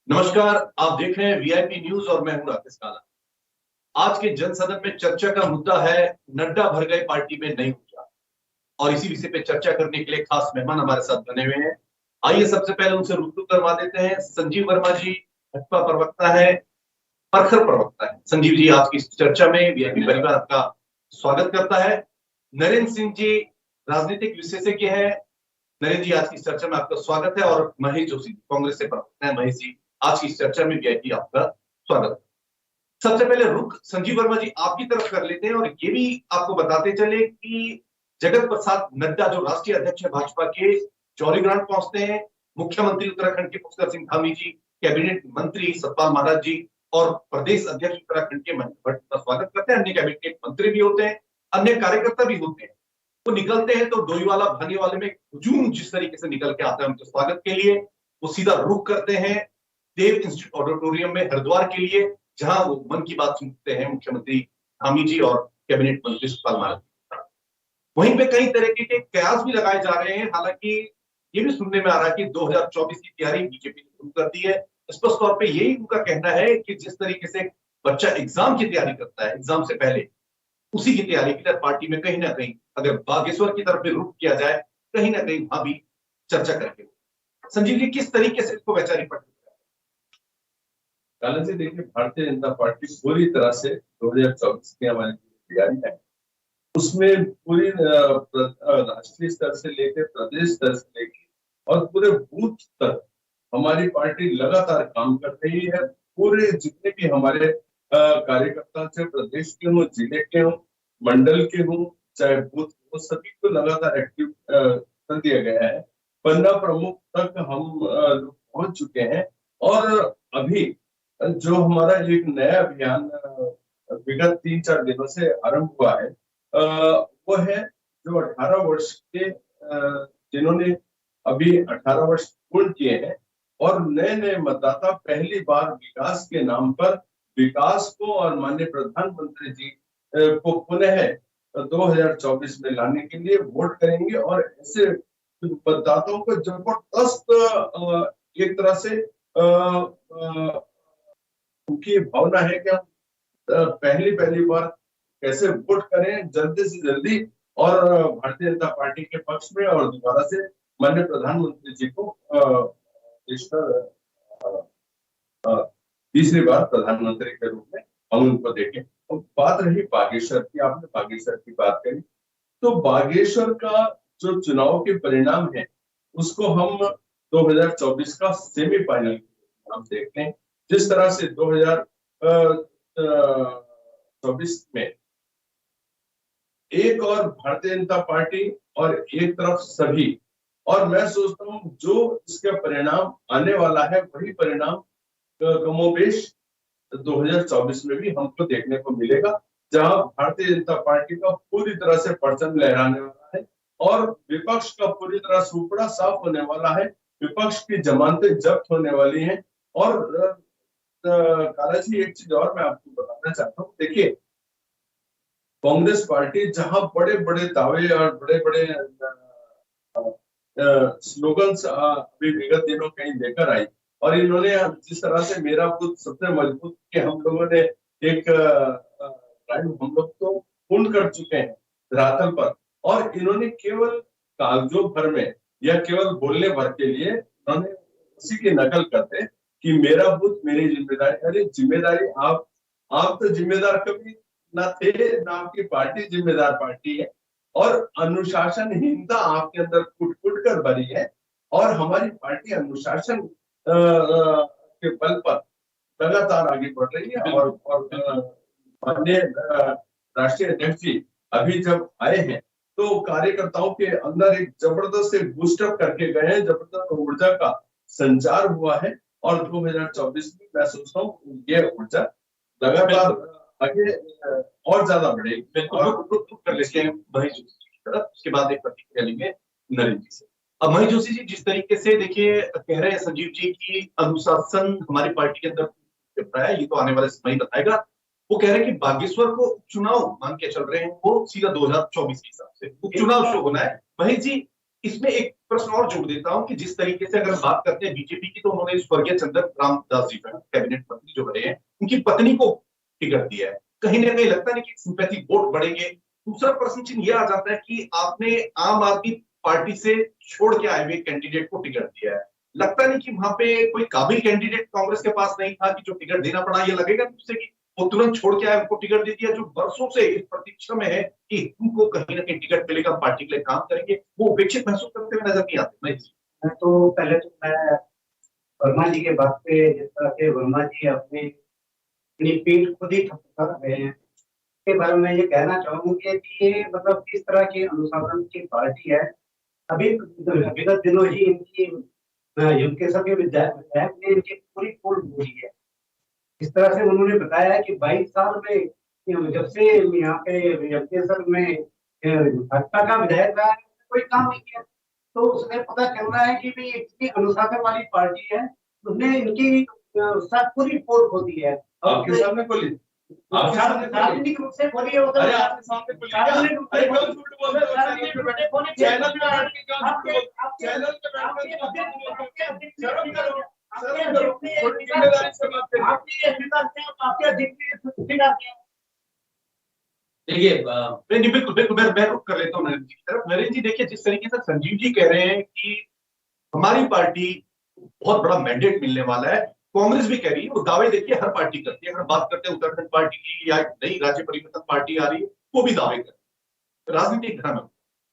नमस्कार। आप देख रहे हैं वीआईपी न्यूज और मैं हूं राकेश काला। आज के जनसदन में चर्चा का मुद्दा है नड्डा भर गए पार्टी में नई ऊर्जा। और इसी विषय पे चर्चा करने के लिए खास मेहमान हमारे साथ बने हुए हैं। आइए सबसे पहले उनसे रूबरू करवा देते हैं। संजीव वर्मा जी भाजपा प्रवक्ता है, प्रखर प्रवक्ता है। संजीव जी, आज की इस चर्चा में वीआईपी परिवार आपका स्वागत करता है। नरेंद्र सिंह जी राजनीतिक विशेषज्ञ है। नरेंद्र जी, आज की इस चर्चा में आपका स्वागत है। और महेश जोशी कांग्रेस से प्रवक्ता है। महेश जी, आज की इस चर्चा में वीआईपी आपका स्वागत है। सबसे पहले रुख संजीव वर्मा जी आपकी तरफ कर लेते हैं और ये भी आपको बताते चले कि जगत प्रसाद नड्डा जो राष्ट्रीय अध्यक्ष है भाजपा के, जौलीग्रांट पहुंचते हैं। मुख्यमंत्री उत्तराखंड के पुष्कर सिंह धामी जी, कैबिनेट मंत्री सतपाल महाराज जी और प्रदेश अध्यक्ष उत्तराखंड के महेंद्र भट्ट का स्वागत करते हैं। अन्य कैबिनेट मंत्री भी होते हैं, अन्य कार्यकर्ता भी होते हैं। वो निकलते हैं तो डोईवाला भाने वाले में हुजूम जिस तरीके से निकल के आता है उनके स्वागत के लिए, वो सीधा रुख करते हैं देव इंस्टीट्यूट ऑडिटोरियम में हरिद्वार के लिए, जहां वो मन की बात सुनते हैं मुख्यमंत्री धामी जी और कैबिनेट मंत्री सतपाल महाराज। वहीं पे कई तरीके के कयास भी लगाए जा रहे हैं। हालांकि ये भी सुनने में आ रहा है कि 2024 की तैयारी बीजेपी ने शुरू कर दी है। स्पष्ट तौर पे यही उनका कहना है कि जिस तरीके से बच्चा एग्जाम की तैयारी करता है एग्जाम से पहले, उसी की तैयारी के लिए पार्टी में कहीं ना कहीं अगर बागेश्वर की तरफ भी रुख किया जाए, कहीं ना कहीं वहां भी चर्चा करके। संजीव जी, किस तरीके से इसको वैचारिक पट काला जी, देखिए, भारतीय जनता पार्टी पूरी तरह से 2024 की हमारी तैयारी है। उसमें पूरी राष्ट्रीय स्तर से लेकर प्रदेश स्तर से लेकर और पूरे बूथ तक हमारी पार्टी लगातार काम कर रही है। पूरे जितने भी हमारे कार्यकर्ता, चाहे प्रदेश के हों, जिले के हों, मंडल के हों, चाहे बूथ हो, सभी को लगातार एक्टिव कर दिया गया है। 15 प्रमुख तक हम लोग पहुंच चुके हैं। और अभी जो हमारा एक नया अभियान विगत 3-4 दिनों से आरंभ हुआ है, वो है जो 18 वर्ष के जिन्होंने अभी 18 वर्ष पूर्ण किए हैं और नए नए मतदाता पहली बार विकास के नाम पर विकास को और माननीय प्रधानमंत्री जी को पुनः 2024 में लाने के लिए वोट करेंगे। और ऐसे मतदाताओं को जबरदस्त एक तरह से उनकी भावना है कि हम पहली बार कैसे वोट करें जल्दी से जल्दी और भारतीय जनता पार्टी के पक्ष में, और दोबारा से माननीय प्रधानमंत्री जी को तीसरी बार प्रधानमंत्री के रूप में हम उनको देखें। और बात रही बागेश्वर की, आपने बागेश्वर की बात करी, तो बागेश्वर का जो चुनाव के परिणाम है उसको हम 2024 का सेमीफाइनल हम देखते हैं। जिस तरह से 2024 में एक और भारतीय जनता पार्टी और एक तरफ सभी, और मैं सोचता हूं जो इसका परिणाम आने वाला है वही परिणाम कमोबेश 2024 में भी हमको देखने को मिलेगा, जहां भारतीय जनता पार्टी का पूरी तरह से परचम लहराने वाला है और विपक्ष का पूरी तरह सुपड़ा साफ होने वाला है। विपक्ष की जमानतें जब्त होने वाली हैं। और काला जी, एक चीज और मैं आपको बताना चाहता हूँ। देखिए, कांग्रेस पार्टी जहां बड़े बड़े दावे और बड़े बड़े स्लोगन्स अभी विगत दिनों कहीं लेकर आई, और इन्होंने जिस तरह से मेरा बूथ सबसे मजबूत के हम लोगों ने एक ड्राइव हम लोग तो पूर्ण कर चुके हैं धरातल पर, और इन्होंने केवल कागजों भर में या केवल बोलने भर के लिए उन्होंने उसी की नकल करते कि मेरा बूथ मेरी जिम्मेदारी। अरे जिम्मेदारी आप तो जिम्मेदार कभी ना थे, ना आपकी पार्टी जिम्मेदार पार्टी है, और अनुशासनहीनता आपके अंदर कुट कर भरी है। और हमारी पार्टी अनुशासन के बल पर लगातार आगे बढ़ रही है। और माननीय राष्ट्रीय अध्यक्ष जी अभी जब आए हैं तो कार्यकर्ताओं के अंदर एक जबरदस्त एक बूस्टअप करके गए हैं, जबरदस्त ऊर्जा का संचार हुआ है। और 2024 में मैं सोचता हूँ ये ऊर्जा लगातार आगे और ज्यादा बढ़ेगी। कर लेते हैं महेश जोशी जी की तरफ, उसके बाद एक प्रतिक्रिया लेंगे नरेंद्र जी से। अब महेश जोशी जी, जिस तरीके से देखिए कह रहे हैं संजीव जी की अनुशासन हमारी पार्टी के अंदर है, ये तो आने वाले समय बताएगा। वो कह रहे हैं कि बागेश्वर को उपचुनाव मान के चल रहे हैं, वो सीधा 2024 के हिसाब से उपचुनाव शुरू होना है। महेश जी, इसमें एक प्रश्न और जोड़ देता हूं कि जिस तरीके से अगर हम बात करते हैं बीजेपी की, तो उन्होंने स्वर्गीय चंद्र रामदास जी जो कैबिनेट मंत्री जो बने हैं, उनकी पत्नी को टिकट दिया है। कहीं ना कहीं लगता है कि सिंपैथी वोट बढ़ेंगे। दूसरा प्रश्न चिन्ह यह आ जाता है कि आपने आम आदमी पार्टी से छोड़ के आए हुए कैंडिडेट को टिकट दिया है। लगता नहीं कि वहां पे कोई काबिल कैंडिडेट कांग्रेस के पास नहीं था कि जो टिकट देना पड़ा। ये लगेगा तुझसे कि वो तुरंत छोड़ के आए, उनको टिकट दे दिया, जो वर्षों से इस प्रतीक्षा में है कि उनको कहीं ना कहीं टिकट मिलेगा, पार्टी के लिए काम करेंगे, वो उपेक्षित महसूस करते हुए नजर नहीं आते। तो पहले तो मैं वर्मा जी के बात पे, जिस तरह से वर्मा जी अपनी पीठ खुद ही थपथपा रहे हैं, के बारे में ये कहना चाहूंगा कि ये मतलब किस तरह की अनुशासन की पार्टी है। अभी विगत दिनों ही इनकी यूके सभा के विधायक ने इनकी पूरी पोल बोली है। इस तरह से उन्होंने बताया है कि 22 साल में जब से यहाँ पे यूकेसर में भाजपा का विधायक रहा है, कोई काम नहीं किया। तो उसने पता चल रहा है कि भाई इतनी अनुशासन वाली पार्टी है, उसने इनकी पूरी पोल खो दी है। आपके सामने खोली, सार्वजनिक रूप से खोली है। अरे आपके सामने खोली, सार्वजनिक रूप से अरे क्यों झूठ बोलते हो? चैनल पे बैठ के क्यों झूठ बोलते हो? चैनल पे बैठ के क्यों झूठ बोलते हो? शर्म करो, शर्म करो, थोड़ी जिम्मेदारी से बात करो। देखिए नहीं, बिल्कुल बिल्कुल, मैं रुक कर लेता हूँ नरेंद्र जी की तरफ। नरेंद्र जी देखिए, जिस तरीके से संजीव जी कह रहे हैं कि हमारी पार्टी बहुत बड़ा मैंडेट मिलने वाला है, कांग्रेस भी कह रही है, वो दावे देखिए हर पार्टी करती है। अगर बात करते हैं उत्तराखंड पार्टी की या नई राज्य परिवर्तन पार्टी आ रही है, वो भी दावे करती है, राजनीतिक धर्म है।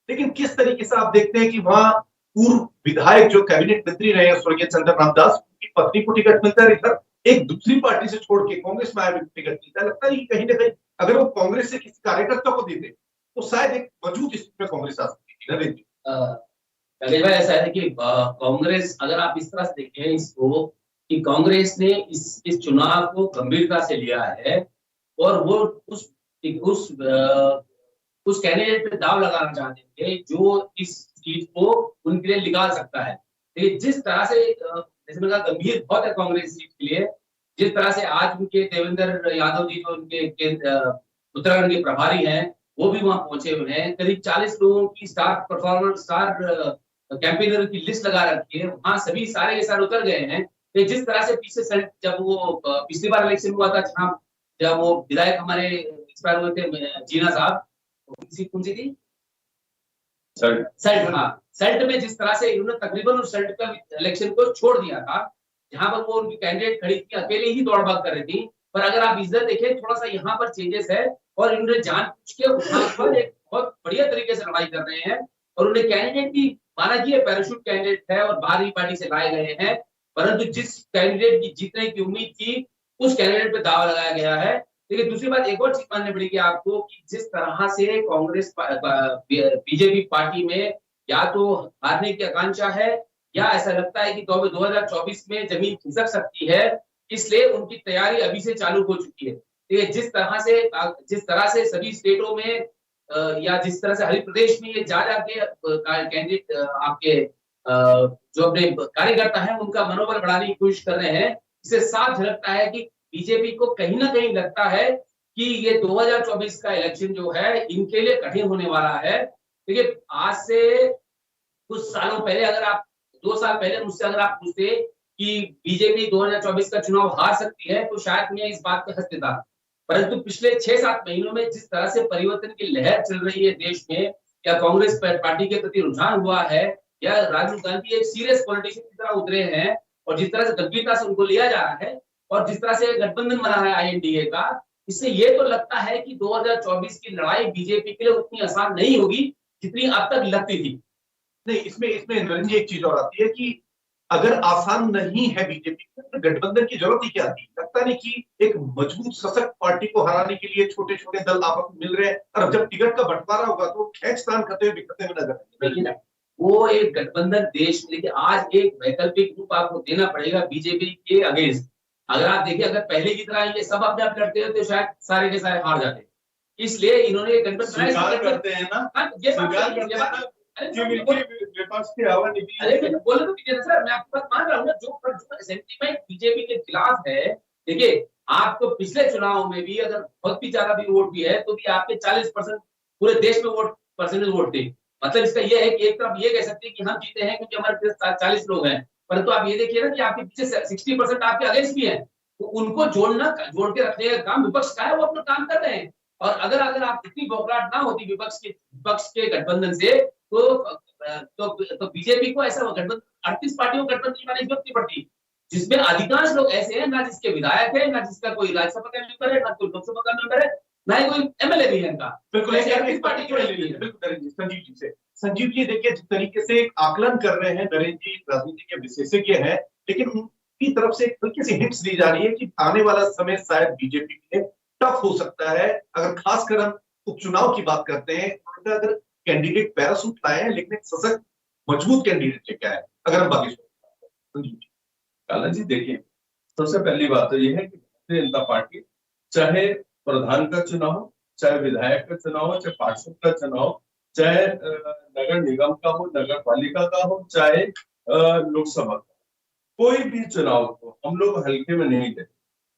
लेकिन किस तरीके से आप देखते हैं कि वहां पूर्व विधायक जो कैबिनेट मंत्री रहे हैं स्वर्गीय चंद्र रामदास, उनकी पत्नी को टिकट मिलता है, इधर एक दूसरी पार्टी से छोड़ के कांग्रेस में आए टिकट मिलता है। लगता है कि कहीं ना कहीं अगर वो कांग्रेस से किसी कार्यकर्ता को देते तो शायद एक मजबूत स्थिति में कांग्रेस आ सकती थी। नरेंद्र जी, कलेश भाई, ऐसा है कि कांग्रेस, अगर आप इस तरह से देखें इसको, कि कांग्रेस ने इस चुनाव को गंभीरता से लिया है और वो उस कैंडिडेट पे दाव लगाना चाहते थे जो इस सीट को उनके लिए निकाल सकता है। लेकिन जिस तरह से जैसे मैंने कहा, गंभीर बहुत है कांग्रेस सीट के लिए। जिस तरह से आज उनके देवेंद्र यादव जी जो उनके उत्तराखंड के प्रभारी हैं, वो भी वहां पहुंचे हुए हैं। करीब 40 लोगों की स्टार कैंपेनर की लिस्ट लगा रखी है, वहां सभी सारे के सारे उतर गए हैं। तो जिस तरह से पीछे सेल्ट, जब वो पिछली बार इलेक्शन हुआ था, जब वो विधायक हमारे एक्सपायर हुए थे, जीना साहब, कौन सी थी, सेल्ट, हाँ, सेल्ट में जिस तरह से इन्होंने तकरीबन उस सेल्ट का इलेक्शन को छोड़ दिया था, जहां पर वो उनकी कैंडिडेट खड़ी थी, अकेले ही दौड़ भाग कर रही थी। पर अगर आप इधर देखें, थोड़ा सा यहाँ पर चेंजेस है और इन्होंने जानबूझ के वहां पर एक बहुत बढ़िया तरीके से लड़ाई कर रहे हैं। और उन्हें कैंडिडेट भी माना कि पैराशूट कैंडिडेट है और बाहरी पार्टी से लाए गए हैं, परंतु जिस कैंडिडेट की जीतने की उम्मीद थी, उस कैंडिडेट पे दावा लगाया गया है। लेकिन दूसरी बात एक और चीज माननी पड़ेगी आपको, कि जिस तरह से कांग्रेस बीजेपी पार्टी में या तो हारने की आकांक्षा है, या ऐसा लगता है कि 2024 में जमीन खिसक सकती है, इसलिए उनकी तैयारी अभी से चालू हो चुकी है। जिस तरह से सभी स्टेटों में या जिस तरह से हर प्रदेश में ये जा जाके कैंडिडेट आपके जो अपने कार्यकर्ता हैं उनका मनोबल बढ़ाने की कोशिश कर रहे हैं, इससे साफ झलकता है कि बीजेपी को कहीं ना कहीं लगता है कि ये 2024 का इलेक्शन जो है इनके लिए कठिन होने वाला है। देखिए, आज से कुछ सालों पहले, अगर आप 2 साल पहले मुझसे अगर आप पूछते कि बीजेपी 2024 का चुनाव हार सकती है, तो शायद मैं इस बात पे हंस देता। परंतु पिछले 6-7 महीनों में जिस तरह से परिवर्तन की लहर चल रही है देश में, या कांग्रेस पार्टी के प्रति रुझान हुआ है, या राहुल गांधी एक सीरियस पॉलिटिशियन की तरह उतरे हैं, और जिस तरह से गंभीरता से उनको लिया जा रहा है, और जिस तरह से गठबंधन बना है INDA का, इससे ये तो लगता है कि 2024 की लड़ाई बीजेपी के लिए उतनी आसान नहीं होगी जितनी अब तक लगती थी। नहीं, इसमें नरेंद्र जी एक चीज और आती है कि अगर आसान नहीं है बीजेपी को, तो गठबंधन की जरूरत ही क्या थी। लगता नहीं कि एक मजबूत सशक्त पार्टी को हराने के लिए छोटे छोटे दल आपस में मिल रहे हैं, और जब टिकट का बंटवारा होगा तो खेचतान करते हुए बिखरते हुए नजर आएंगे। वो एक गठबंधन देश में, लेकिन आज एक वैकल्पिक रूप आपको देना पड़ेगा बीजेपी के अगेंस्ट। अगर आप देखिए, अगर पहले की तरह ये सब अपने आप लड़ते होते तो शायद सारे के सारे हार जाते। इसलिए इन्होंने गठबंधन करते हैं ना, विपक्ष की हवा निकली। अरे बोले तो सर, मैं आपकी बात मान रहा हूँ ना, जो सेंटीमेंट बीजेपी के खिलाफ है। देखिए, आपको पिछले चुनाव में भी अगर बहुत भी ज्यादा भी वोट भी है, तो भी आपके 40% पूरे देश में वोट परसेंटेज वोट थे, मतलब इसका ये है कि एक तरफ ये कह सकते हैं कि हम जीते हैं क्योंकि हमारे पास 40 लोग हैं, परंतु आप ये देखिए ना कि आपके पीछे 60% आपके अगेंस्ट भी हैं, तो उनको जोड़ के रखने का काम विपक्ष का है, वो अपना काम कर रहे हैं। और अगर आप इतनी बौखलाहट ना होती विपक्ष के गठबंधन से, तो बीजेपी को ऐसा गठबंधन 38 पार्टियों का गठबंधन बनाने की जरूरत नहीं पड़ती, जिसमें अधिकांश लोग ऐसे हैं ना जिसके विधायक है, ना जिसका कोई राज्यसभा का मेंबर है, ना कोई लोकसभा का मेंबर है, ना ही कोई एमएलए भी है इनका। बिल्कुल ऐसी ऐसे 38 पार्टी जुड़ी हुई है। बिल्कुल नरेंद्र जी, संजीव जी देखिए जिस तरीके से एक आकलन कर रहे हैं नरेंद्र जी, राजनीति के विशेषज्ञ हैं, लेकिन उनकी तरफ से एक हल्की सी हिंट्स दी जा रही है कि आने वाला समय शायद बीजेपी के लिए टफ हो सकता है। अगर खासकर हम उपचुनाव की बात करते हैं, अगर कैंडिडेट पैरासूट लाए हैं लेकिन एक सशक्त मजबूत कैंडिडेट लेके आए, अगर हम बाकी संजीव जी। काला जी देखिए, सबसे पहली बात तो ये है कि भारतीय जनता पार्टी चाहे प्रधान का चुनाव, चाहे विधायक का चुनाव हो, चाहे पार्षद का चुनाव, चाहे नगर निगम का हो, नगर पालिका का हो, चाहे लोकसभा का, कोई भी चुनाव को हम लोग हल्के में नहीं लेते।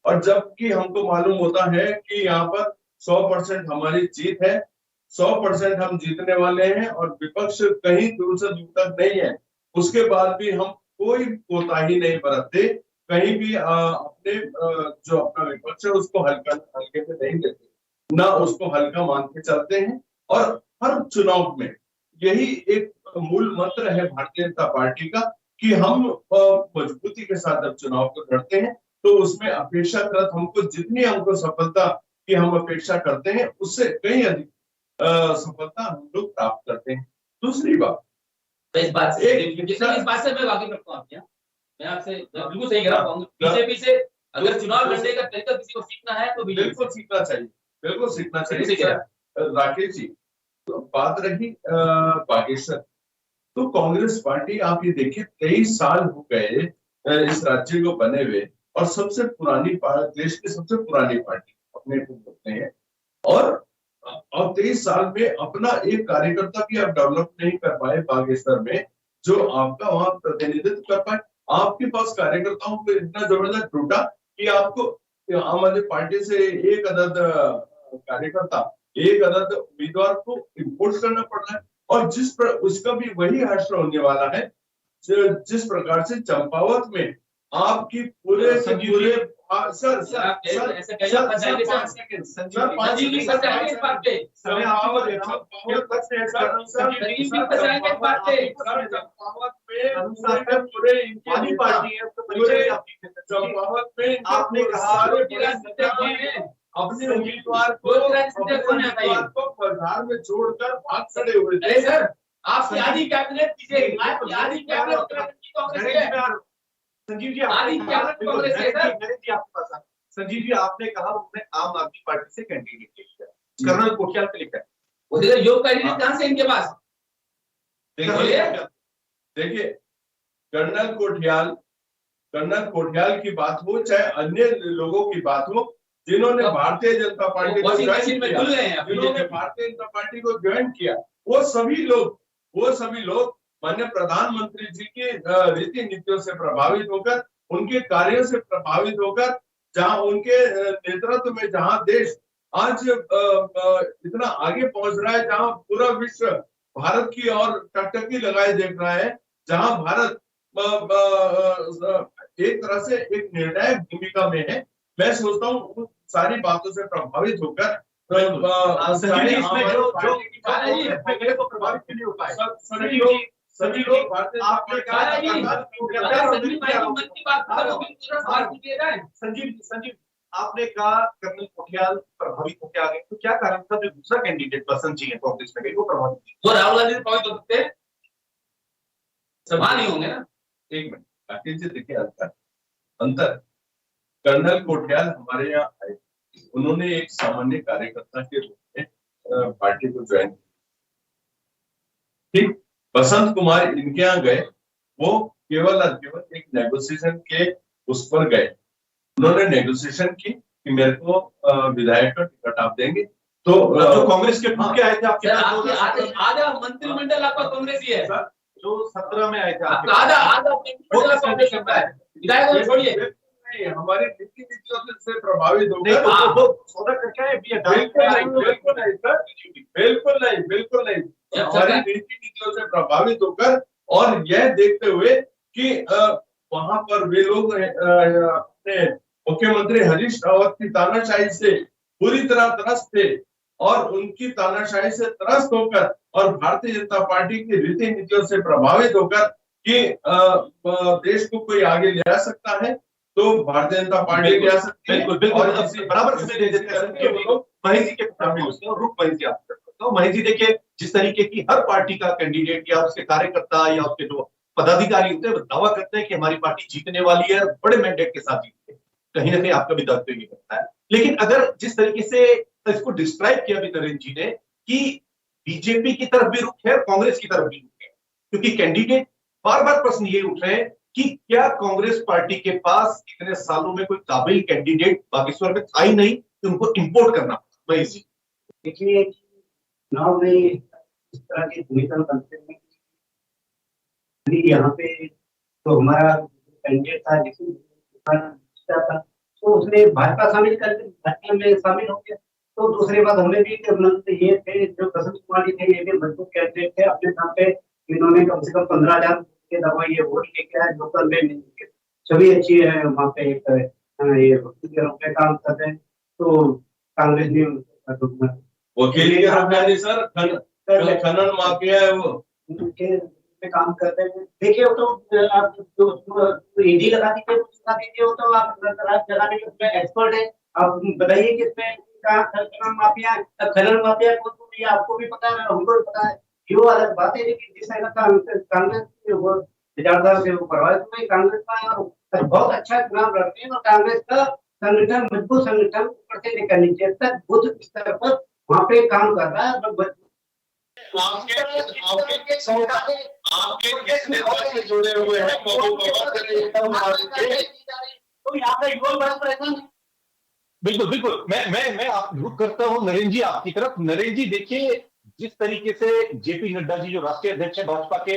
और जबकि हमको मालूम होता है कि यहाँ पर 100% हमारी जीत है, 100% हम जीतने वाले हैं और विपक्ष कहीं दूर से दूर तक नहीं है, उसके बाद भी हम कोई कोताही नहीं बरतते, कहीं भी अपने जो अपना विपक्ष है उसको हल्के में नहीं लेते, ना उसको हल्का मान के चलते हैं। और हर चुनाव में यही एक मूल मंत्र है भारतीय जनता पार्टी का कि हम मजबूती के साथ जब चुनाव को लड़ते हैं तो उसमें अपेक्षाकृत हमको जितनी हमको सफलता की हम अपेक्षा करते हैं उससे कहीं अधिक सफलता हम लोग प्राप्त करते हैं। दूसरी बात, तो इस बात से मैं वाकिफ रखता हूँ आपके, मैं आपसे बिल्कुल सही कह रहा हूँ। बीजेपी से अगर चुनाव लड़ने का तरीका किसी को सीखना है तो बिल्कुल सीखना चाहिए, बिल्कुल सीखना चाहिए। राकेश जी, तो बात रही बागेश्वर, तो कांग्रेस पार्टी आप ये देखिए 23 साल हो गए इस राज्य को बने हुए, और सबसे पुरानी देश की सबसे पुरानी पार्टी अपने को बोलते हैं, और 23 साल में अपना एक कार्यकर्ता भी आप डेवलप नहीं कर पाए बागेश्वर में, जो आपका वहां प्रतिनिधित्व कर पाए। आपके पास कार्यकर्ताओं को इतना जबरदस्त टूटा कि आपको आम आदमी पार्टी से एक अदद कार्यकर्ता, एक अदद उम्मीदवार को इम्पोर्ट करना पड़ रहा है। और उसका भी वही हश्र होने वाला है जिस प्रकार से चंपावत में आपकी पूरे चंपावत में आपने कहा अपने उम्मीदवार को बाजार में छोड़कर भाग खड़े हुए थे। सर आपकी आधी कैबिनेट कीजिए, आपकी आधी कैबिनेट संजीव जी आधी कैबिनेट कांग्रेस है सर। संजीव जी आपने कहा उन्होंने आम आदमी पार्टी से कैंडिडेट लिखा, कर्नल कोठियाल पे लिखा है, उधर योग कैंडिडेट कहां से इनके पास? देखिए कर्नल कोठियाल की बात हो चाहे अन्य लोगों की बात हो, जिन्होंने भारतीय जनता पार्टी को ज्वाइन किया, वो सभी लोग माननीय प्रधानमंत्री जी की रीति नीतियों से प्रभावित होकर, उनके कार्यों से प्रभावित होकर, जहां उनके नेतृत्व में जहां देश आज इतना आगे पहुंच रहा है, जहां पूरा विश्व भारत की ओर टकटकी लगाए देख रहा है, जहां भारत एक तरह से एक निर्णायक भूमिका में है, मैं सोचता हूँ सारी बातों से प्रभावित होकर सभी लोग संजीव आपने कहा कर्नल कोठियाल प्रभावित होकर आ गए, तो क्या कारण था जो दूसरा कैंडिडेट बसंत जी है कांग्रेस में गई वो प्रभावित? वो राहुल गांधी प्रभावित हो सकते हैं, सवाल नहीं होंगे ना। एक मिनट राकेश जी, देखिए अंतर कर्नल कोठियाल हमारे यहाँ आए, उन्होंने एक सामान्य कार्यकर्ता के रूप में पार्टी को ज्वाइन किया, ठीक। बसंत कुमार इनके यहाँ गए, वो केवल और केवल एक नेगोशिएशन के उस पर गए, उन्होंने नेगोशिएशन की कि मेरे को विधायक का टिकट आप देंगे, तो जो कांग्रेस के टूट के आए थे आपके आधा मंत्रिमंडल आपका कांग्रेस ही है, जो 17 में आए थे आधा मंत्रिमंडल कांग्रेस का है, विधायक को छोड़िए, हमारी नीति नीतियों से प्रभावित हो गए, सौदा करके आए, बिल्कुल नहीं, हमारी नीति प्रभावित होकर और यह देखते हुए कि वहां पर वे लोग अपने मुख्यमंत्री हरीश रावत की तानाशाही से पूरी तरह त्रस्त थे और उनकी तानाशाही से त्रस्त होकर और भारतीय जनता पार्टी की रीति नीतियों से प्रभावित होकर कि देश को कोई आगे ले आ सकता है तो भारतीय जनता पार्टी ले आ सकती है। बिल्कुल बिल्कुल और बराबर समय दे देते हैं वो लोग महेश जी के रुक महेश जी आप तो महेश जी देखिए जिस तरीके की हर पार्टी का कैंडिडेट या उसके कार्यकर्ता या उसके जो पदाधिकारी होते हैं वो दावा करते हैं कि हमारी पार्टी जीतने वाली है, बड़े मैंडेट के साथ जीतती है। कहीं ना कहीं आपका भी दायित्व ये करता है। लेकिन अगर जिस तरीके से इसको डिस्क्राइब किया भी नरेंद्र जी ने कि बीजेपी की तरफ भी रुख है, कांग्रेस की तरफ भी रुख है, क्योंकि कैंडिडेट बार बार प्रश्न ये उठ रहे हैं कि क्या कांग्रेस पार्टी के पास इतने सालों में कोई काबिल कैंडिडेट बागेश्वर में था ही नहीं कि उनको इंपोर्ट करना पड़ा। मैं इसी देखिए चुनाव में इस तरह की भूमिका बनते हैं यहाँ पे तो हमारा कैंडिडेट था था तो उसने भाजपा शामिल कर भाजपा में शामिल हो गया। तो दूसरी बात हमें भी ये थे जो बसंत कुमार जी थे ये भी मजबूत कैंडिडेट थे अपने नाम पे इन्होंने कम से कम 15,000 के दवा ये वोट लेके आए लोकल में सभी अच्छी है वहाँ पे एक ये वकील के रूप में काम कर रहे हैं तो कांग्रेस ने वकील के रूप में सर खनन माफिया है वो पे काम करते हैं। देखिए वो तो आप जो ईडी लगा दीजिए लगा दीजिए वो तो आप लगाने के उसमें एक्सपर्ट है। आप बताइए कि इसमें कहाँ खनन माफिया है खनन माफिया को ये आपको भी पता है हमको भी पता है। ये अलग बात है लेकिन जिस तरह कांग्रेस विचारधारा से वो प्रभावित हुए कांग्रेस का और बहुत अच्छा चुनाव लड़ते हैं और कांग्रेस का संगठन मजबूत संगठन ऊपर से लेकर नीचे तक बुद्ध स्तर पर वहाँ पे काम कर रहा है। आपके किस नेता से जुड़े हुए हैं तो यहाँ पे युवा बड़ा परेशान है। बिल्कुल बिल्कुल मैं आप रुक करता हूँ नरेंद्र जी आपकी तरफ। नरेंद्र जी देखिए जिस तरीके से जेपी नड्डा जी जो राष्ट्रीय अध्यक्ष है भाजपा के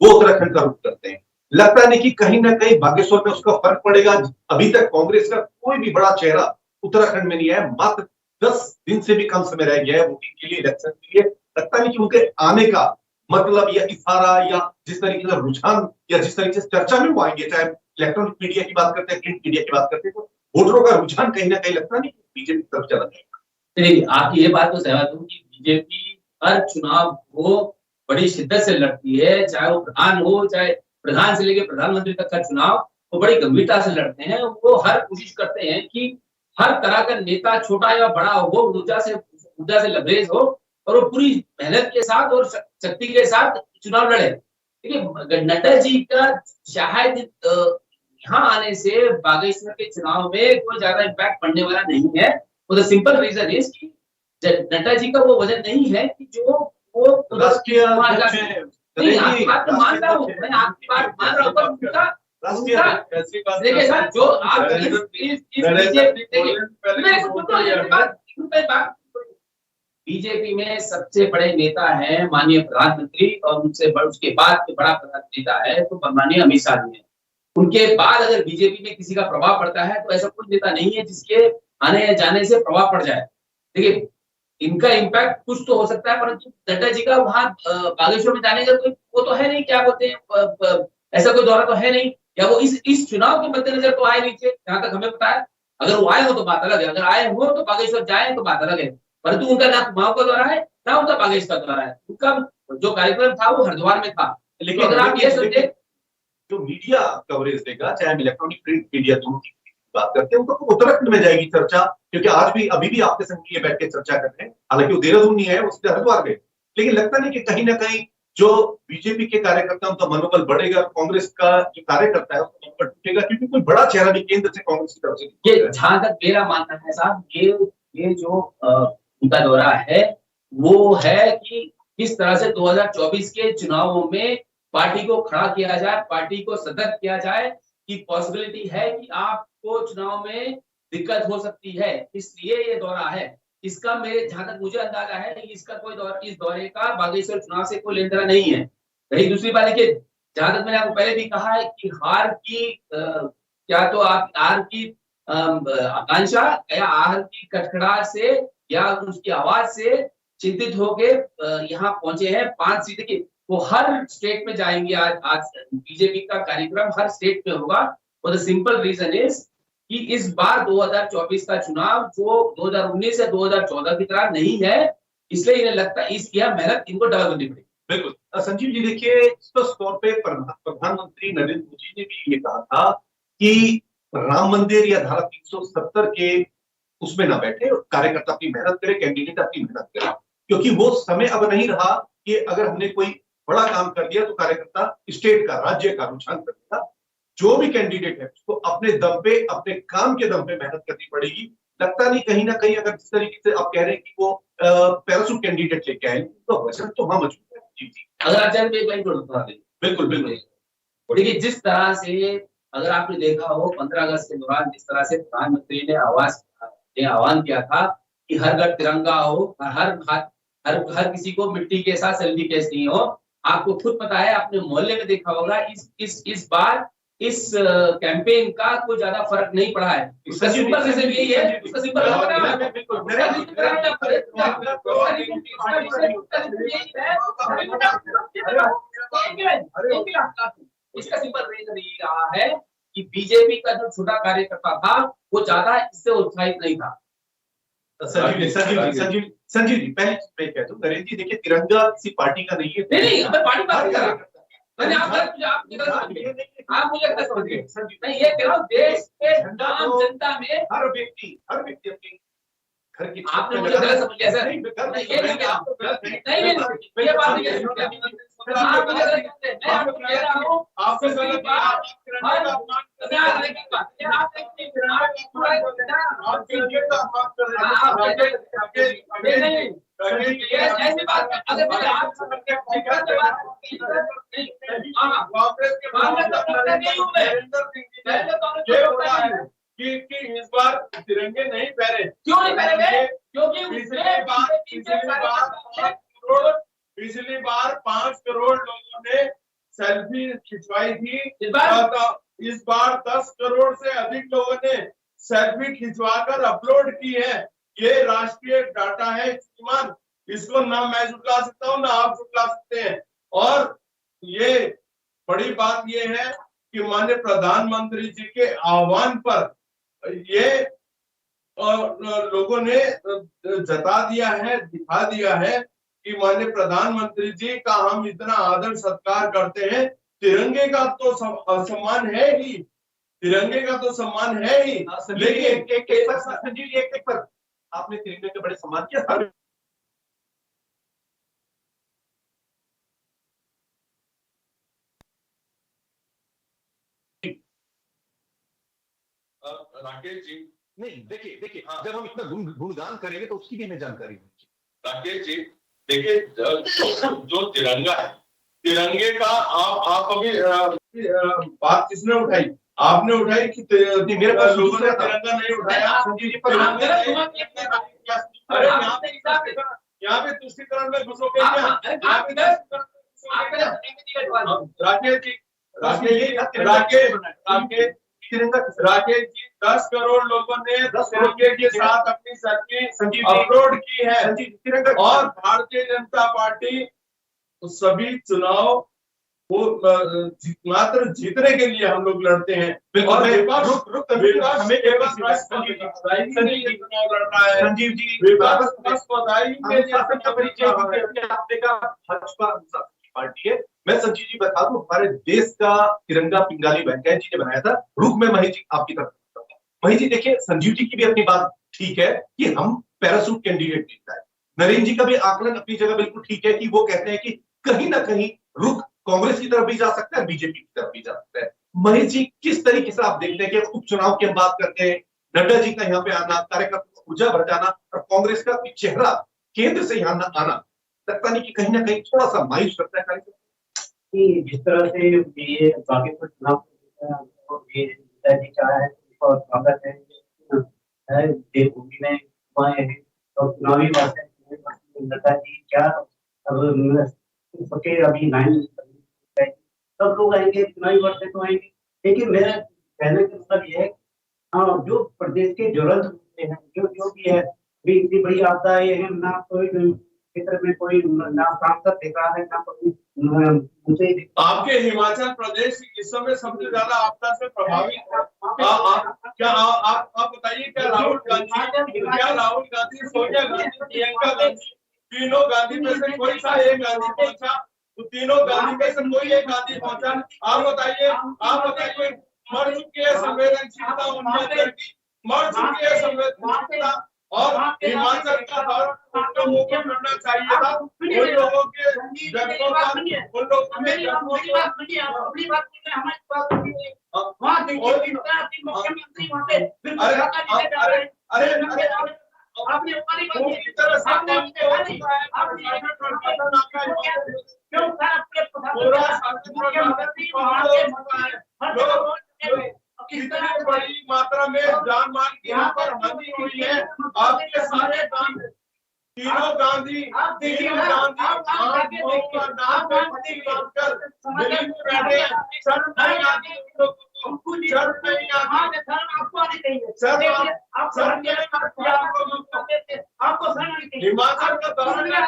वो उत्तराखंड का रुख करते हैं, लगता नहीं कि कहीं ना कहीं बागेश्वर में उसका फर्क पड़ेगा। अभी तक कांग्रेस का कोई भी बड़ा चेहरा उत्तराखंड में नहीं है, मात्र 10 दिन से भी कम समय रह गया है वोटिंग के लिए, इलेक्शन के लिए। लगता नहीं कि उनके आने का मतलब या इशारा या जिस तरीके का रुझान या जिस तरीके से चर्चा में वो आएंगे, चाहे इलेक्ट्रॉनिक मीडिया की बात करते हैं प्रिंट मीडिया की बात करते हैं, तो वोटरों का रुझान कहीं ना कहीं लगता नहीं बीजेपी की तरफ चला जाएगा। देखिए आपकी ये बात तो सहमत हूँ कि बीजेपी हर चुनाव को बड़ी शिद्दत से लड़ती है, चाहे वो प्रधान हो चाहे प्रधान से लेकर प्रधानमंत्री तक का चुनाव वो बड़ी गंभीरता से लड़ते हैं। वो हर कोशिश करते हैं कि हर तरह का नेता छोटा या बड़ा हो ऊर्जा से लबरेज हो और वो पूरी मेहनत के साथ और शक्ति के साथ चुनाव लड़े। देखिए नड्डा जी का शायद यहाँ आने से बागेश्वर के चुनाव में कोई ज्यादा इम्पैक्ट पड़ने वाला नहीं है। वो सिंपल रीजन इज कि नड्डा जी का वो वजन नहीं है कि जो वो राष्ट्रीय नहीं आपकी बात तो मानता हूँ, मैं आपकी बात मान रहा हूँ पर देखिए सर जो आप बीजेपी में सबसे बड़े नेता है माननीय प्रधानमंत्री और उनसे उसके बाद बड़ा नेता है तो माननीय अमित शाह जी है। उनके बाद अगर बीजेपी में किसी का प्रभाव पड़ता है तो ऐसा कोई नेता नहीं है जिसके आने जाने से प्रभाव पड़ जाए। देखिए इनका इम्पैक्ट कुछ तो हो सकता है परंतु नड्डा जी का वहां बागेश्वर में जाने का कोई वो तो है नहीं, क्या बोलते हैं ऐसा कोई दौरा तो है नहीं, या वो इस चुनाव के मद्देनजर तो आए नीचे जहां तक हमें पता है। अगर वो आए हो तो बात अलग है, अगर आए हो तो बागेश्वर जाए तो बात अलग है, परंतु उनका ना कुमाऊं का दौरा है ना उनका बागेश्वर का दौरा है। उनका जो कार्यक्रम था वो हरिद्वार में था। लेकिन अगर आप ये समझे जो मीडिया कवरेज देगा चाहे हम इलेक्ट्रॉनिक प्रिंट मीडिया दोनों की बात करते हैं, उनको उत्तराखंड में जाएगी चर्चा, क्योंकि आज भी अभी भी आपके संग ये बैठ के चर्चा कर रहे हैं। हालांकि वो देहरादून नहीं है, उससे हरिद्वार गए, लेकिन लगता नहीं कि कहीं ना कहीं जो बीजेपी के कार्यकर्ताओं का मनोबल बढ़ेगा, कांग्रेस का जो कार्यकर्ता है उसका मनोबल टूटेगा, क्योंकि कोई बड़ा चेहरा भी केंद्र से कांग्रेस की तरफ से। ये जहां तक मेरा मानना है साहब, ये जो उनका दौरा है वो है कि किस तरह से 2024 के चुनावों में पार्टी को खड़ा किया जाए, पार्टी को सतर्क किया जाए कि पॉसिबिलिटी है कि आपको चुनाव में दिक्कत हो सकती है, इसलिए ये दौरा है। इसका मेरे जहां तक मुझे अंदाजा है कि इसका कोई इस दौरे का बागेश्वर चुनाव से कोई लेना देना नहीं है। रही दूसरी बात देखिए, जहां तक मैंने आपको पहले भी कहा है कि हार की क्या तो आप हार की आकांक्षा या हार की कटखड़ाहट से या उसकी आवाज से चिंतित होके यहाँ पहुंचे हैं। 5 सीटें की वो हर स्टेट में जाएंगे। आज बीजेपी का कार्यक्रम हर स्टेट में होगा। और द सिंपल रीजन इज कि इस बार 2024 का चुनाव जो 2019 या 2014 की तरह नहीं है, इसलिए इन्हें लगता है इसकी मेहनत इनको डबल करनी पड़ेगी। बिल्कुल संजीव जी, देखिए स्पष्ट तौर पे प्रधानमंत्री नरेंद्र मोदी ने भी ये कहा था कि राम मंदिर या धारा 370 के उसमें ना बैठे, कार्यकर्ता अपनी मेहनत करे, कैंडिडेट अपनी मेहनत करे, क्योंकि वो समय अब नहीं रहा कि अगर हमने कोई बड़ा काम कर दिया तो कार्यकर्ता स्टेट का, राज्य का रुझान करेगा। जो भी कैंडिडेट है उसको अपने दम पे, अपने काम के दम पे मेहनत करनी पड़ेगी। लगता नहीं कहीं ना कहीं अगर जिस तरीके से आप कह रहे हैं कि वो पैराशूट कैंडिडेट लेके आए तो वजन तो हाँ मजबूत है। जी जी, अगर आप एक लाइन जोड़ दें। बिल्कुल बिल्कुल। देखिए जिस तरह से अगर आपने देखा हो 15 अगस्त के दौरान जिस तरह से प्रधानमंत्री ने आह्वान किया था कि हर घर तिरंगा हो, हर किसी को मिट्टी के साथ सेल्फी केस नहीं हो। आपको खुद पता है, आपने मोहल्ले में देखा होगा इस बार इस कैंपेन का कोई ज्यादा फर्क नहीं पड़ा है। उसका सिंपल रीजन यही है, उसका सिंपल इसका सिंपल रीजन यही रहा है कि बीजेपी का जो छोटा कार्यकर्ता था वो ज्यादा इससे उत्साहित नहीं था। संजीव जी पहले मैं कहता हूँ, नरेंद्र जी देखिए तिरंगा किसी पार्टी का नहीं है। नहीं, मैं पार्टी बात कर रहा हूँ। आप मुझे गलत समझ गए। मैं ये कह रहा हूँ देश के आम जनता में हर व्यक्ति अपने घर की, आपने मुझे गलत समझ लिया सर। ये नहीं कह रहा, नहीं ये बात नहीं कह रहा। आप मुझे गलत समझते हैं। मैं आपको कह रहा हूँ आपसे गलत बात ऐसी बात अगर कि इस बार तिरंगे नहीं पहने। क्यों नहीं पहनेंगे? क्योंकि पिछली बार 5 करोड़ लोगों ने सेल्फी खिंचवाई थी। इस बार 10 करोड़ से अधिक लोगों ने सेल्फी खिंचवाकर अपलोड की है। ये राष्ट्रीय डाटा है श्रीमान, इसको ना मैं झुटला सकता हूँ ना आप झुटला सकते हैं। और ये बड़ी बात ये है कि माननीय प्रधानमंत्री जी के आह्वान पर ये लोगों ने जता दिया है, दिखा दिया है कि माननीय प्रधानमंत्री जी का हम इतना आदर सत्कार करते हैं। तिरंगे का तो सम्मान है ही, तिरंगे का तो सम्मान है ही। लेकिन संजीव एक पर आपने तिरंगे के बड़े सम्मान किया। राकेश जी नहीं देखिए हाँ। जब हम इतना गुणगान करेंगे तो उसकी भी हमें जानकारी होनी चाहिए। राकेश जी देखिए जो तिरंगा है, तिरंगे का आप अभी बात किसने उठाई? आपने उठाई कि मेरे पास लोगों ने तिरंगा नहीं उठाया। संजीव जी पर यहाँ पे तुष्टिकरण में घुसोगे राकेश जी 10 करोड़ लोगों ने तिरंगे के साथ अपनी सेल्फी अपलोड की है। और भारतीय जनता पार्टी सभी चुनाव वो मात्र जीतने के लिए हम लोग लड़ते हैं। और हमें चुनाव लड़ना है। संजीव जी भाजपा पार्टी है। मैं संजीव जी बता दूं, हमारे देश का तिरंगा पिंगाली वेंकैया जी ने बनाया था। रुक में महेश जी आपकी तरफ महेश जी देखिए, संजीव जी की भी अपनी बात ठीक है कि हम पैराशूट कैंडिडेट नहीं है। नरेंद्र जी का भी आकलन अपनी जगह बिल्कुल ठीक है कि वो कहते हैं कि कहीं ना कहीं रुख कांग्रेस की तरफ भी जा सकता है, बीजेपी की तरफ भी जा सकता है। महेश जी किस तरीके से आप देखते हैं कि उपचुनाव की हम बात करते हैं, नड्डा जी का यहाँ पे आना, कार्यकर्ता को ऊर्जा भर जाना और कांग्रेस का चेहरा केंद्र से यहाँ आना, लगता नहीं कि कहीं ना कहीं थोड़ा सा मायूस करता है कि जिस तरह से ये बागेश्वर चुनाव चाहा है और स्वागत है देवभूमि में आए हैं और चुनावी नड्डा जी क्या अब सबके अभी 9 सब लोग आएंगे, चुनावी वर्ष तो आएंगे। लेकिन मेरा कहने का मतलब यह है जो प्रदेश के ज्वलंत मुद्दे हैं, जो भी है, अभी इतनी बड़ी आपदा आई है, मैं आपको क्षेत्र में कोई ना सांसद दिख रहा है, ना कोई मुझे दिख आपके हिमाचल प्रदेश इस समय सबसे ज्यादा आपदा से प्रभावित है। क्या आप बताइए, क्या राहुल गांधी, सोनिया गांधी, प्रियंका गांधी, तीनों गांधी में से कोई सा एक गांधी पहुंचा? तो तीनों गांधी में से कोई एक गांधी पहुंचा? आप बताइए, मर चुकी है संवेदनशीलता उन्नयन की, मर चुकी है संवेदनशीलता। और हिमाचल का उन लोगों को करना चाहिए था, उन लोगों के जगहों का, उन लोगों कितनी बड़ी मात्रा में जान माल की यहाँ पर हानि हुई है। आपके सारे काम, तीनों गांधी हिमाचल का दौरा,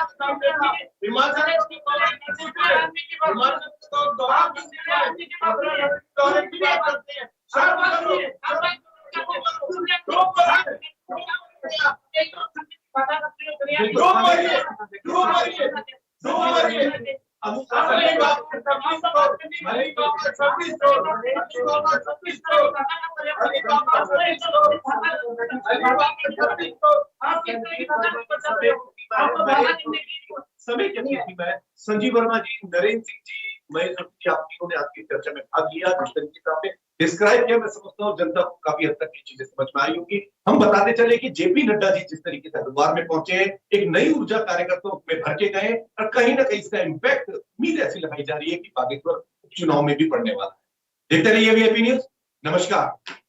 समय के में संजीव वर्मा जी, नरेंद्र सिंह जी, महेश जी, आप तीनों ने आज की चर्चा में भाग लिया। जिस तरीके से आपने डिस्क्राइब किया, मैं समझता हूँ जनता को काफी हद तक ये चीजें समझ में आई होगी। हम बताते चले कि जेपी नड्डा जी जिस तरीके से हरिद्वार में पहुंचे, एक नई ऊर्जा कार्यकर्ताओं में भर के गए, और कहीं ना कहीं इसका इम्पैक्ट उम्मीद ऐसी लगाई जा रही है कि बागेश्वर चुनाव में भी पड़ने वाला है। देखते रहिए वीआईपी न्यूज। नमस्कार।